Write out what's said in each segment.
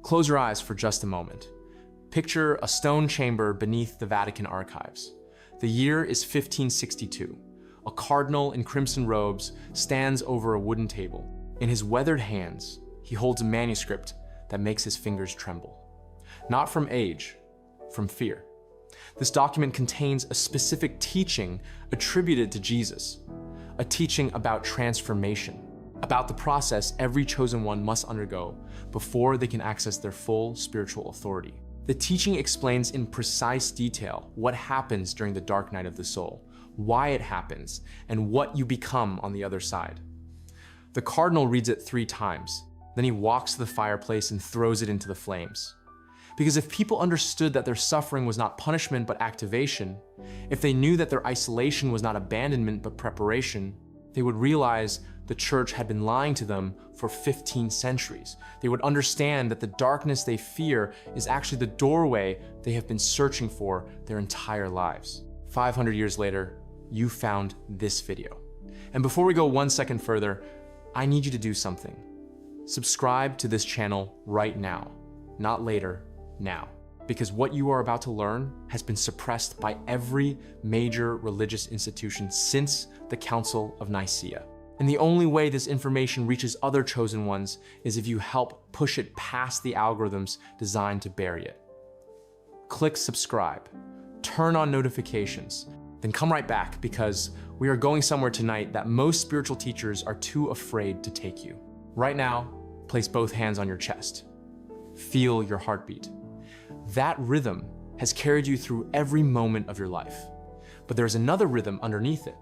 Close your eyes for just a moment. Picture a stone chamber beneath the Vatican archives. The year is 1562. A cardinal in crimson robes stands over a wooden table. In his weathered hands, he holds a manuscript that makes his fingers tremble. Not from age, from fear. This document contains a specific teaching attributed to Jesus, a teaching about transformation, about the process every chosen one must undergo before they can access their full spiritual authority. The teaching explains in precise detail what happens during the dark night of the soul, why it happens, and what you become on the other side. The cardinal reads it 3 times, then he walks to the fireplace and throws it into the flames. Because if people understood that their suffering was not punishment but activation, if they knew that their isolation was not abandonment but preparation, they would realize the church had been lying to them for 15 centuries. They would understand that the darkness they fear is actually the doorway they have been searching for their entire lives. 500 years later, you found this video. And before we go 1 second further, I need you to do something. Subscribe to this channel right now, not later, now. Because what you are about to learn has been suppressed by every major religious institution since the Council of Nicaea. And the only way this information reaches other chosen ones is if you help push it past the algorithms designed to bury it. Click subscribe, turn on notifications, then come right back because we are going somewhere tonight that most spiritual teachers are too afraid to take you. Right now, place both hands on your chest. Feel your heartbeat. That rhythm has carried you through every moment of your life. But there's another rhythm underneath it,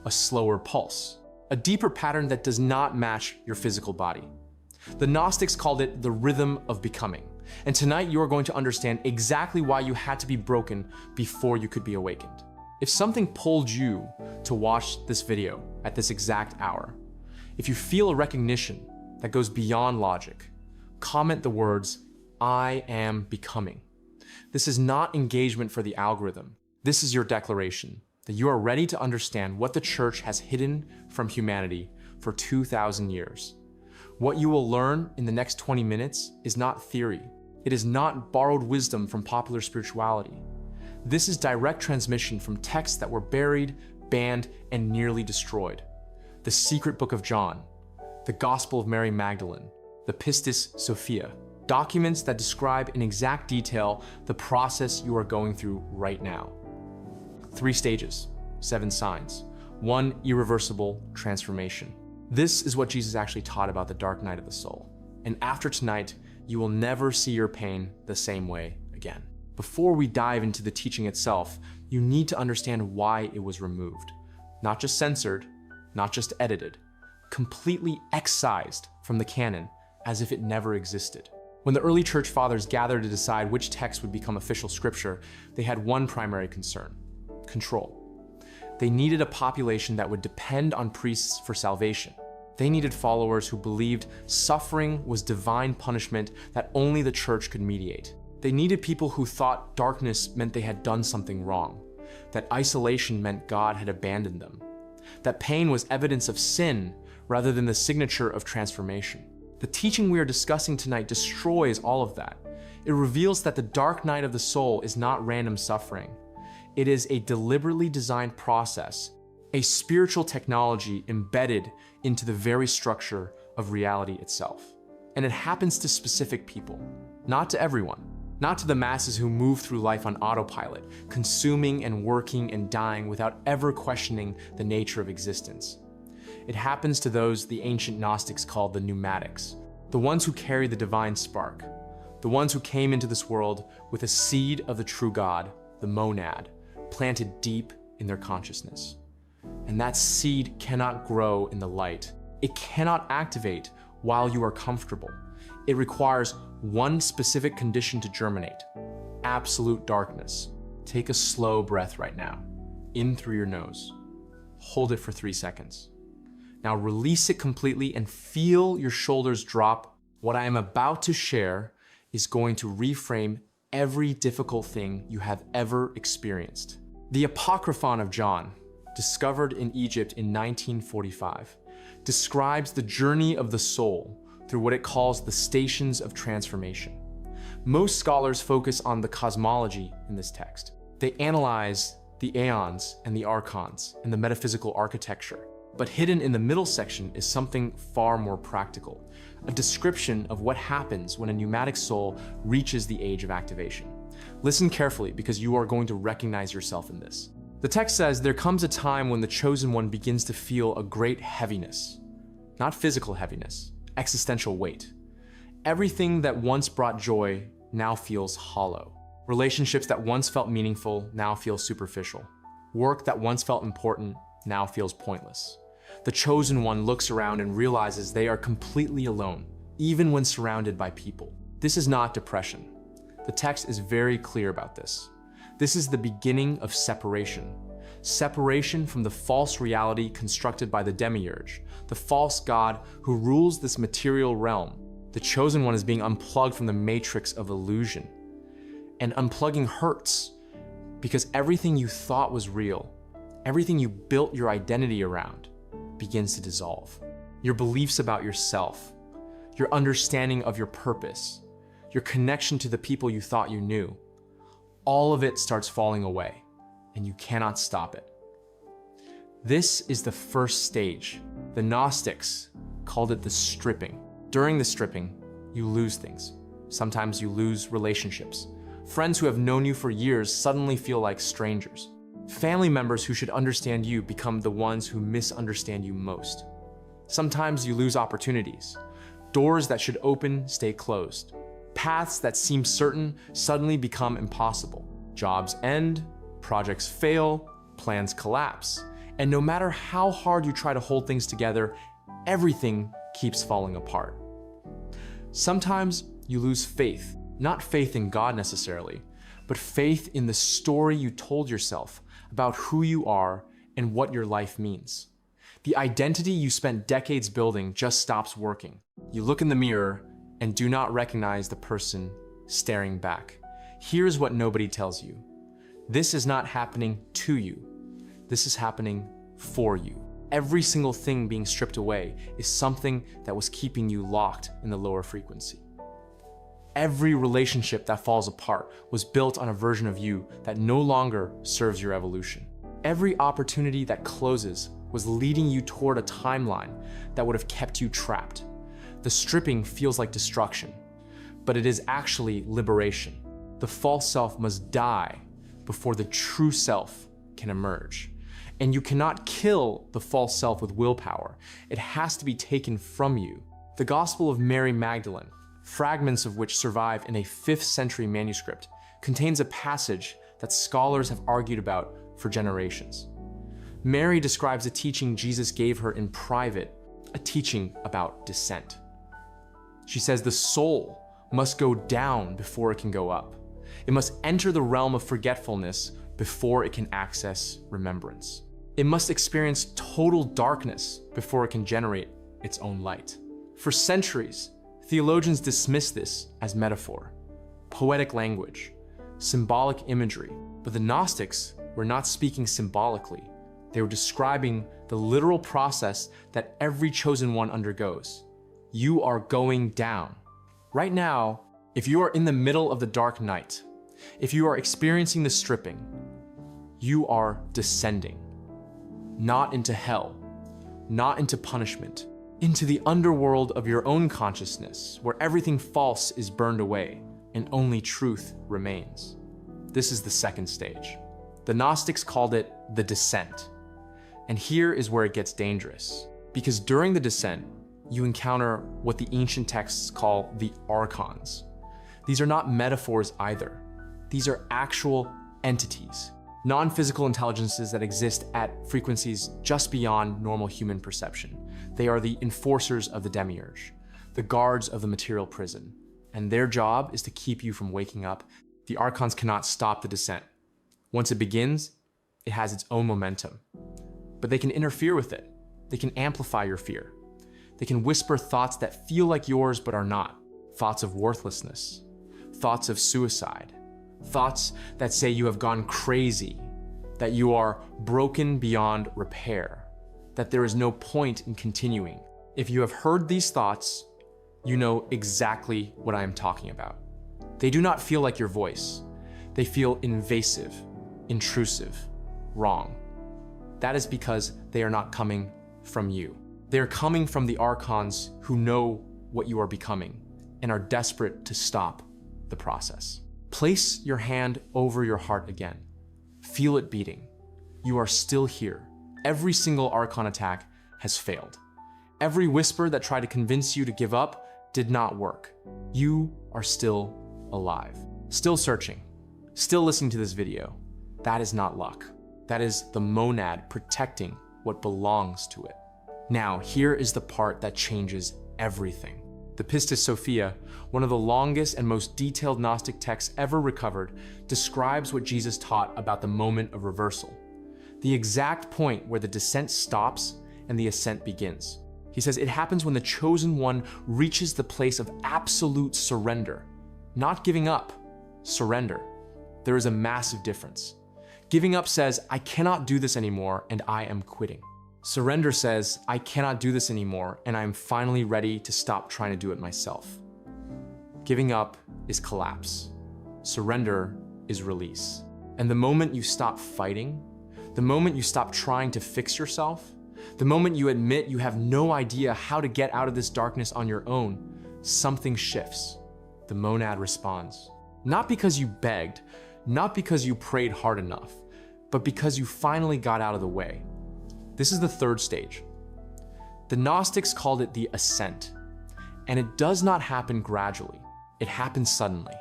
a slower pulse, a deeper pattern that does not match your physical body. The Gnostics called it the rhythm of becoming. And tonight you are going to understand exactly why you had to be broken before you could be awakened. If something pulled you to watch this video at this exact hour, if you feel a recognition that goes beyond logic, comment the words, "I am becoming." This is not engagement for the algorithm. This is your declaration that you are ready to understand what the church has hidden from humanity for 2,000 years. What you will learn in the next 20 minutes is not theory. It is not borrowed wisdom from popular spirituality. This is direct transmission from texts that were buried, banned, and nearly destroyed. The secret book of John, the Gospel of Mary Magdalene, the Pistis Sophia, documents that describe in exact detail the process you are going through right now. 3 stages, 7 signs, 1 irreversible transformation. This is what Jesus actually taught about the dark night of the soul. And after tonight, you will never see your pain the same way again. Before we dive into the teaching itself, you need to understand why it was removed. Not just censored, not just edited, completely excised from the canon as if it never existed. When the early church fathers gathered to decide which text would become official scripture, they had one primary concern: control. They needed a population that would depend on priests for salvation. They needed followers who believed suffering was divine punishment that only the church could mediate. They needed people who thought darkness meant they had done something wrong, that isolation meant God had abandoned them, that pain was evidence of sin rather than the signature of transformation. The teaching we are discussing tonight destroys all of that. It reveals that the dark night of the soul is not random suffering. It is a deliberately designed process, a spiritual technology embedded into the very structure of reality itself. And it happens to specific people, not to everyone, not to the masses who move through life on autopilot, consuming and working and dying without ever questioning the nature of existence. It happens to those the ancient Gnostics called the pneumatics, the ones who carry the divine spark, the ones who came into this world with a seed of the true God, the monad, planted deep in their consciousness. And that seed cannot grow in the light. It cannot activate while you are comfortable. It requires one specific condition to germinate: absolute darkness. Take a slow breath right now, in through your nose. Hold it for 3 seconds. Now release it completely and feel your shoulders drop. What I am about to share is going to reframe every difficult thing you have ever experienced. The Apocryphon of John, discovered in Egypt in 1945, describes the journey of the soul through what it calls the stations of transformation. Most scholars focus on the cosmology in this text. They analyze the aeons and the archons and the metaphysical architecture. But hidden in the middle section is something far more practical, a description of what happens when a pneumatic soul reaches the age of activation. Listen carefully, because you are going to recognize yourself in this. The text says, there comes a time when the chosen one begins to feel a great heaviness. Not physical heaviness, existential weight. Everything that once brought joy now feels hollow. Relationships that once felt meaningful now feel superficial. Work that once felt important now feels pointless. The chosen one looks around and realizes they are completely alone, even when surrounded by people. This is not depression. The text is very clear about this. This is the beginning of separation. Separation from the false reality constructed by the demiurge, the false god who rules this material realm. The chosen one is being unplugged from the matrix of illusion. And unplugging hurts, because everything you thought was real, everything you built your identity around, begins to dissolve. Your beliefs about yourself, your understanding of your purpose, your connection to the people you thought you knew, all of it starts falling away, and you cannot stop it. This is the first stage. The Gnostics called it the stripping. During the stripping, you lose things. Sometimes you lose relationships. Friends who have known you for years suddenly feel like strangers. Family members who should understand you become the ones who misunderstand you most. Sometimes you lose opportunities. Doors that should open stay closed. Paths that seem certain suddenly become impossible. Jobs end, projects fail, plans collapse. And no matter how hard you try to hold things together, everything keeps falling apart. Sometimes you lose faith, not faith in God necessarily, but faith in the story you told yourself about who you are and what your life means. The identity you spent decades building just stops working. You look in the mirror and do not recognize the person staring back. Here's what nobody tells you. This is not happening to you. This is happening for you. Every single thing being stripped away is something that was keeping you locked in the lower frequency. Every relationship that falls apart was built on a version of you that no longer serves your evolution. Every opportunity that closes was leading you toward a timeline that would have kept you trapped. The stripping feels like destruction, but it is actually liberation. The false self must die before the true self can emerge. And you cannot kill the false self with willpower. It has to be taken from you. The Gospel of Mary Magdalene, fragments of which survive in a 5th century manuscript, contains a passage that scholars have argued about for generations. Mary describes a teaching Jesus gave her in private, a teaching about descent. She says the soul must go down before it can go up. It must enter the realm of forgetfulness before it can access remembrance. It must experience total darkness before it can generate its own light. For centuries, theologians dismissed this as metaphor, poetic language, symbolic imagery. But the Gnostics were not speaking symbolically. They were describing the literal process that every chosen one undergoes. You are going down. Right now, if you are in the middle of the dark night, if you are experiencing the stripping, you are descending. Not into hell, not into punishment, into the underworld of your own consciousness, where everything false is burned away and only truth remains. This is the second stage. The Gnostics called it the descent. And here is where it gets dangerous, because during the descent, you encounter what the ancient texts call the archons. These are not metaphors either. These are actual entities, non-physical intelligences that exist at frequencies just beyond normal human perception. They are the enforcers of the demiurge, the guards of the material prison, and their job is to keep you from waking up. The archons cannot stop the descent. Once it begins, it has its own momentum, but they can interfere with it. They can amplify your fear. They can whisper thoughts that feel like yours but are not. Thoughts of worthlessness, thoughts of suicide, thoughts that say you have gone crazy, that you are broken beyond repair, that there is no point in continuing. If you have heard these thoughts, you know exactly what I am talking about. They do not feel like your voice. They feel invasive, intrusive, wrong. That is because they are not coming from you. They are coming from the archons who know what you are becoming and are desperate to stop the process. Place your hand over your heart again. Feel it beating. You are still here. Every single archon attack has failed. Every whisper that tried to convince you to give up did not work. You are still alive, still searching, still listening to this video. That is not luck. That is the monad protecting what belongs to it. Now, here is the part that changes everything. The Pistis Sophia, one of the longest and most detailed Gnostic texts ever recovered, describes what Jesus taught about the moment of reversal, the exact point where the descent stops and the ascent begins. He says it happens when the chosen one reaches the place of absolute surrender, not giving up, surrender. There is a massive difference. Giving up says, I cannot do this anymore and I am quitting. Surrender says, I cannot do this anymore and I am finally ready to stop trying to do it myself. Giving up is collapse. Surrender is release. And the moment you stop fighting, the moment you stop trying to fix yourself, the moment you admit you have no idea how to get out of this darkness on your own, something shifts. The monad responds. Not because you begged, not because you prayed hard enough, but because you finally got out of the way. This is the third stage. The Gnostics called it the ascent, and it does not happen gradually. It happens suddenly.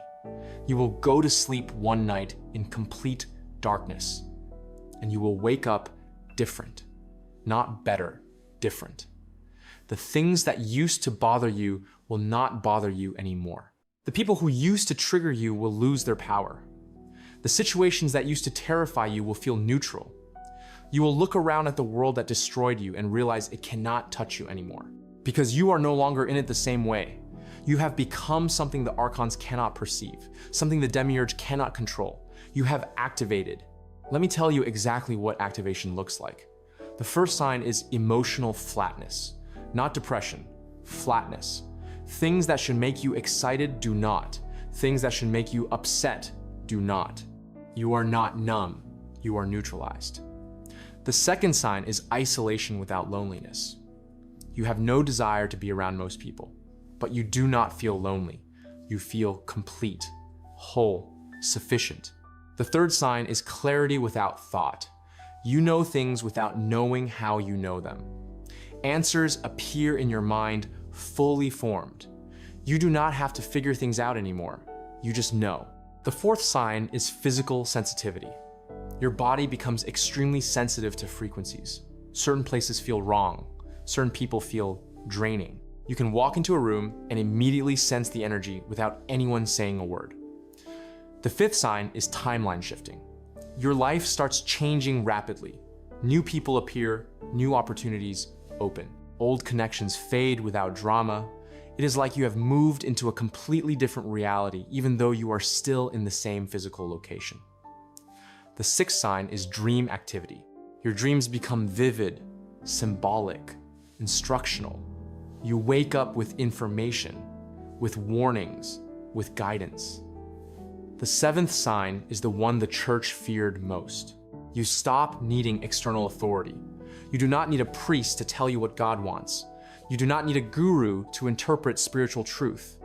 You will go to sleep one night in complete darkness, and you will wake up different, not better, different. The things that used to bother you will not bother you anymore. The people who used to trigger you will lose their power. The situations that used to terrify you will feel neutral. You will look around at the world that destroyed you and realize it cannot touch you anymore. Because you are no longer in it the same way. You have become something the archons cannot perceive, something the demiurge cannot control. You have activated. Let me tell you exactly what activation looks like. The first sign is emotional flatness, not depression, flatness. Things that should make you excited do not. Things that should make you upset do not. You are not numb, you are neutralized. The second sign is isolation without loneliness. You have no desire to be around most people, but you do not feel lonely. You feel complete, whole, sufficient. The third sign is clarity without thought. You know things without knowing how you know them. Answers appear in your mind fully formed. You do not have to figure things out anymore. You just know. The fourth sign is physical sensitivity. Your body becomes extremely sensitive to frequencies. Certain places feel wrong. Certain people feel draining. You can walk into a room and immediately sense the energy without anyone saying a word. The fifth sign is timeline shifting. Your life starts changing rapidly. New people appear, new opportunities open. Old connections fade without drama. It is like you have moved into a completely different reality, even though you are still in the same physical location. The sixth sign is dream activity. Your dreams become vivid, symbolic, instructional. You wake up with information, with warnings, with guidance. The seventh sign is the one the church feared most. You stop needing external authority. You do not need a priest to tell you what God wants. You do not need a guru to interpret spiritual truth.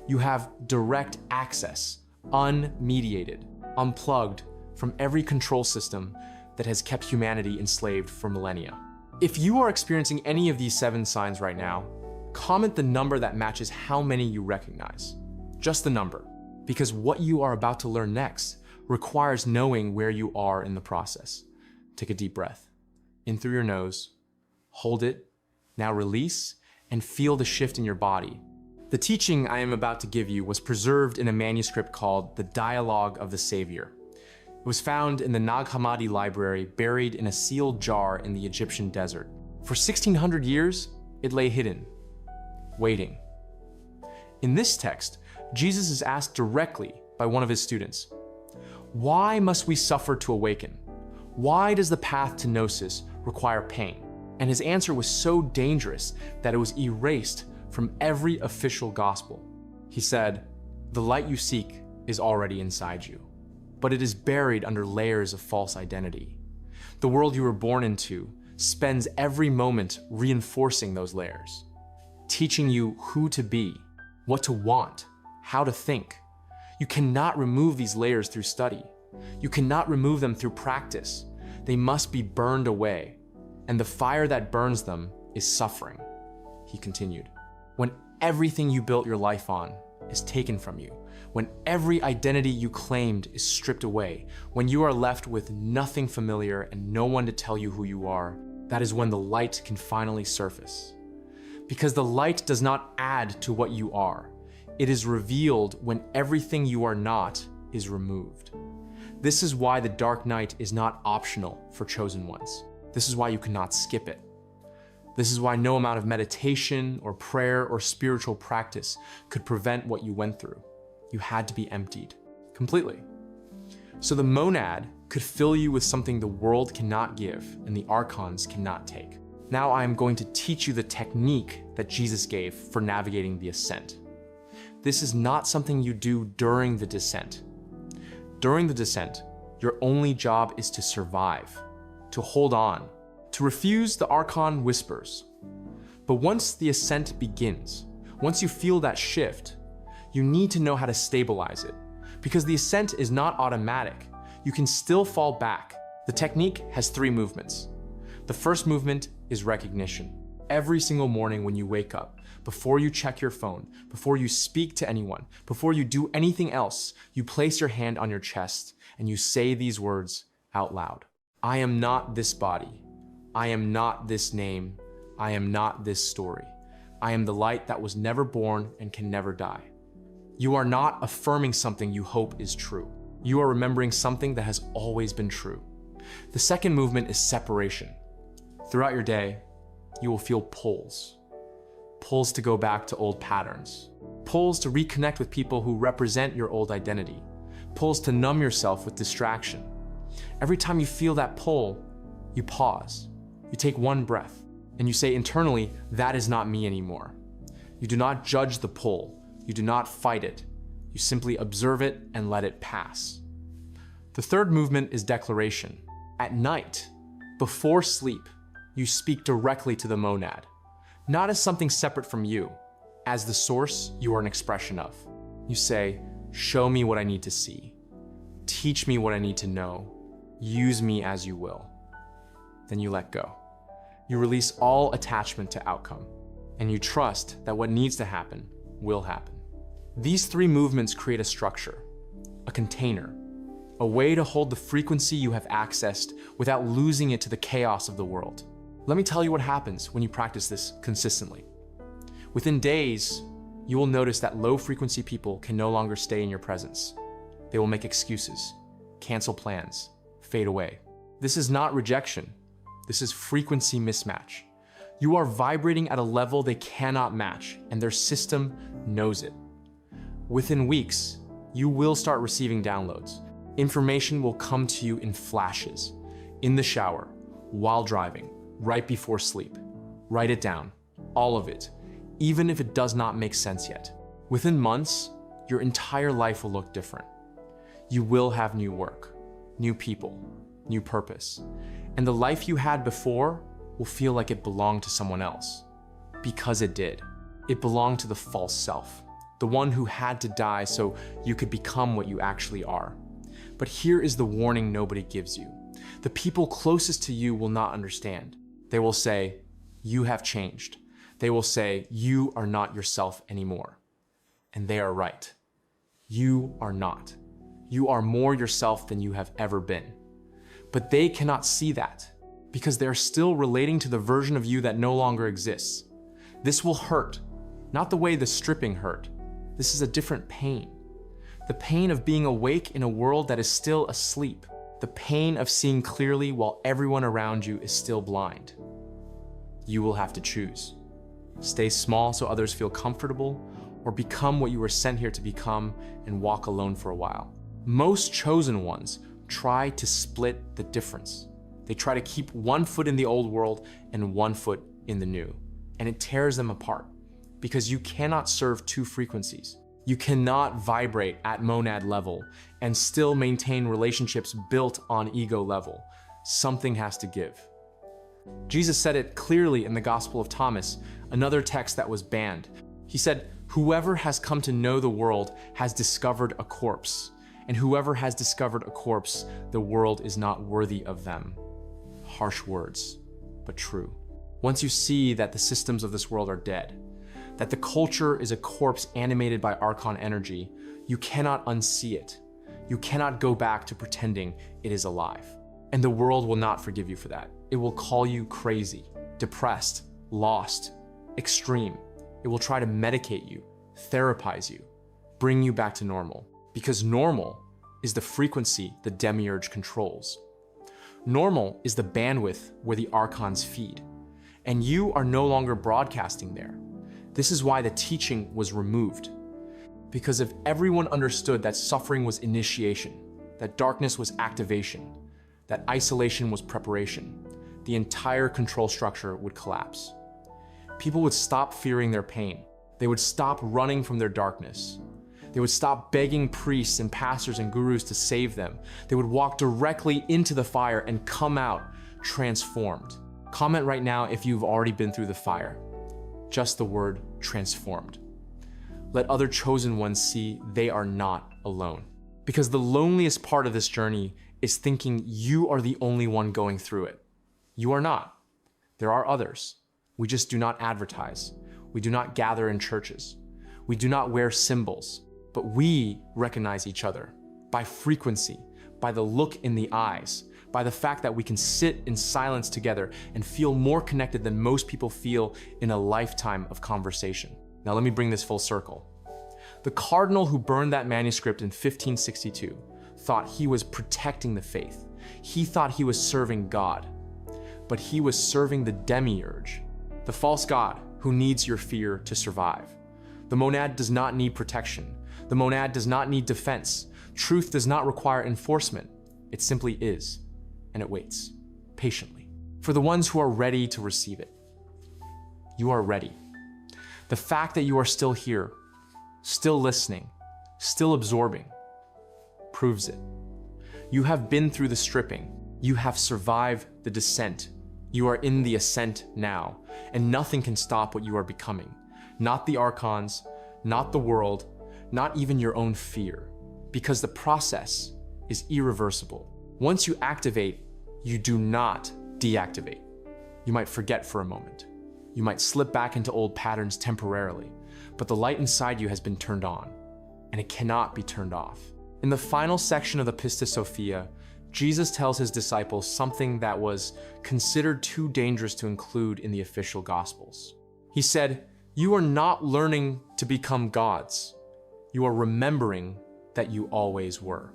You have direct access, unmediated, unplugged from every control system that has kept humanity enslaved for millennia. If you are experiencing any of these 7 signs right now, comment the number that matches how many you recognize. Just the number, because what you are about to learn next requires knowing where you are in the process. Take a deep breath. In through your nose, hold it, now release, and feel the shift in your body. The teaching I am about to give you was preserved in a manuscript called The Dialogue of the Savior. It was found in the Nag Hammadi library, buried in a sealed jar in the Egyptian desert. For 1600 years, it lay hidden, waiting. In this text, Jesus is asked directly by one of his students, "Why must we suffer to awaken? Why does the path to gnosis require pain?" And his answer was so dangerous that it was erased from every official gospel. He said, "The light you seek is already inside you, but it is buried under layers of false identity. The world you were born into spends every moment reinforcing those layers, teaching you who to be, what to want, how to think. You cannot remove these layers through study. You cannot remove them through practice. They must be burned away, and the fire that burns them is suffering. He continued, when everything you built your life on is taken from you, when every identity you claimed is stripped away, when you are left with nothing familiar and no one to tell you who you are, that is when the light can finally surface. Because the light does not add to what you are. It is revealed when everything you are not is removed. This is why the dark night is not optional for chosen ones. This is why you cannot skip it. This is why no amount of meditation or prayer or spiritual practice could prevent what you went through. You had to be emptied completely. So the monad could fill you with something the world cannot give and the archons cannot take. Now I am going to teach you the technique that Jesus gave for navigating the ascent. This is not something you do during the descent. During the descent, your only job is to survive, to hold on, to refuse the archon whispers. But once the ascent begins, once you feel that shift, you need to know how to stabilize it, because the ascent is not automatic. You can still fall back. The technique has 3 movements. The first movement is recognition. Every single morning when you wake up, before you check your phone, before you speak to anyone, before you do anything else, you place your hand on your chest and you say these words out loud. I am not this body. I am not this name. I am not this story. I am the light that was never born and can never die. You are not affirming something you hope is true. You are remembering something that has always been true. The second movement is separation. Throughout your day, you will feel pulls. Pulls to go back to old patterns. Pulls to reconnect with people who represent your old identity. Pulls to numb yourself with distraction. Every time you feel that pull, you pause. You take one breath and you say internally, that is not me anymore. You do not judge the pull. You do not fight it. You simply observe it and let it pass. The third movement is declaration. At night, before sleep, you speak directly to the monad, not as something separate from you. As the source, you are an expression of. You say, show me what I need to see. Teach me what I need to know. Use me as you will. Then you let go. You release all attachment to outcome, and you trust that what needs to happen will happen. These 3 movements create a structure, a container, a way to hold the frequency you have accessed without losing it to the chaos of the world. Let me tell you what happens when you practice this consistently. Within days, you will notice that low-frequency people can no longer stay in your presence. They will make excuses, cancel plans, fade away. This is not rejection. This is frequency mismatch. You are vibrating at a level they cannot match, and their system knows it. Within weeks, you will start receiving downloads. Information will come to you in flashes, in the shower, while driving, right before sleep. Write it down, all of it, even if it does not make sense yet. Within months, your entire life will look different. You will have new work, new people, new purpose, and the life you had before will feel like it belonged to someone else. Because it did. It belonged to the false self, the one who had to die so you could become what you actually are. But here is the warning nobody gives you. The people closest to you will not understand. They will say, you have changed. They will say, you are not yourself anymore. And they are right. You are not. You are more yourself than you have ever been. But they cannot see that because they are still relating to the version of you that no longer exists. This will hurt, not the way the stripping hurt. This is a different pain. The pain of being awake in a world that is still asleep. The pain of seeing clearly while everyone around you is still blind. You will have to choose. Stay small so others feel comfortable, or become what you were sent here to become and walk alone for a while. Most chosen ones try to split the difference. They try to keep one foot in the old world and one foot in the new. And it tears them apart because you cannot serve 2 frequencies. You cannot vibrate at monad level and still maintain relationships built on ego level. Something has to give. Jesus said it clearly in the Gospel of Thomas, another text that was banned. He said, "Whoever has come to know the world has discovered a corpse, and whoever has discovered a corpse, the world is not worthy of them." Harsh words, but true. Once you see that the systems of this world are dead, that the culture is a corpse animated by archon energy, you cannot unsee it. You cannot go back to pretending it is alive. And the world will not forgive you for that. It will call you crazy, depressed, lost, extreme. It will try to medicate you, therapize you, bring you back to normal. Because normal is the frequency the demiurge controls. Normal is the bandwidth where the archons feed. And you are no longer broadcasting there. This is why the teaching was removed. Because if everyone understood that suffering was initiation, that darkness was activation, that isolation was preparation, the entire control structure would collapse. People would stop fearing their pain. They would stop running from their darkness. They would stop begging priests and pastors and gurus to save them. They would walk directly into the fire and come out transformed. Comment right now if you've already been through the fire. Just the word transformed. Let other chosen ones see they are not alone. Because the loneliest part of this journey is thinking you are the only one going through it. You are not. There are others. We just do not advertise. We do not gather in churches. We do not wear symbols, but we recognize each other by frequency, by the look in the eyes, by the fact that we can sit in silence together and feel more connected than most people feel in a lifetime of conversation. Now let me bring this full circle. The cardinal who burned that manuscript in 1562 thought he was protecting the faith. He thought he was serving God, but he was serving the demiurge, the false god who needs your fear to survive. The monad does not need protection. The monad does not need defense. Truth does not require enforcement. It simply is, and it waits patiently for the ones who are ready to receive it. You are ready. The fact that you are still here, still listening, still absorbing, proves it. You have been through the stripping. You have survived the descent. You are in the ascent now, and nothing can stop what you are becoming. Not the archons, not the world, not even your own fear, because the process is irreversible. Once you activate, you do not deactivate. You might forget for a moment. You might slip back into old patterns temporarily, but the light inside you has been turned on, and it cannot be turned off. In the final section of the Pistis Sophia, Jesus tells his disciples something that was considered too dangerous to include in the official Gospels. He said, "You are not learning to become gods. You are remembering that you always were."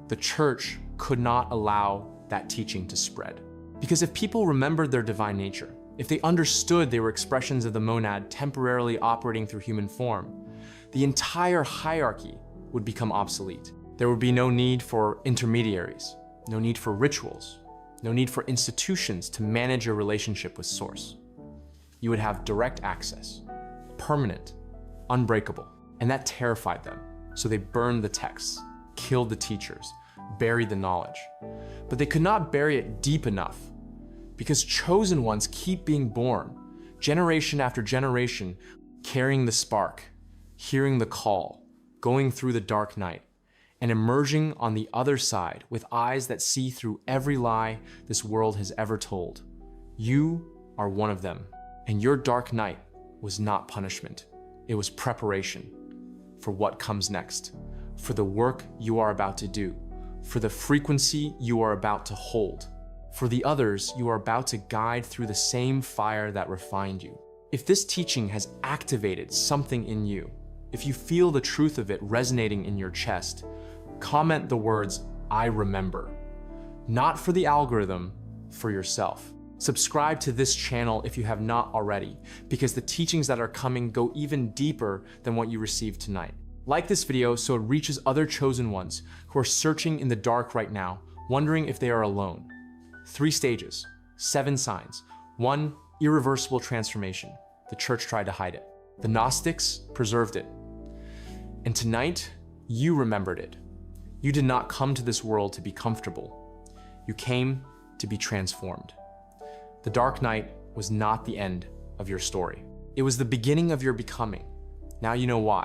The church could not allow that teaching to spread. Because if people remembered their divine nature, if they understood they were expressions of the monad temporarily operating through human form, the entire hierarchy would become obsolete. There would be no need for intermediaries, no need for rituals, no need for institutions to manage your relationship with Source. You would have direct access, permanent, unbreakable, and that terrified them. So they burned the texts, killed the teachers, buried the knowledge. But they could not bury it deep enough because chosen ones keep being born, generation after generation, carrying the spark, hearing the call, going through the dark night, and emerging on the other side with eyes that see through every lie this world has ever told. You are one of them, and your dark night was not punishment. It was preparation for what comes next, for the work you are about to do, for the frequency you are about to hold, for the others you are about to guide through the same fire that refined you. If this teaching has activated something in you, if you feel the truth of it resonating in your chest, comment the words, "I remember." Not for the algorithm, for yourself. Subscribe to this channel if you have not already, because the teachings that are coming go even deeper than what you received tonight. Like this video so it reaches other chosen ones who are searching in the dark right now, wondering if they are alone. 3 stages, 7 signs. 1, irreversible transformation. The church tried to hide it. The Gnostics preserved it. And tonight, you remembered it. You did not come to this world to be comfortable. You came to be transformed. The dark night was not the end of your story. It was the beginning of your becoming. Now you know why.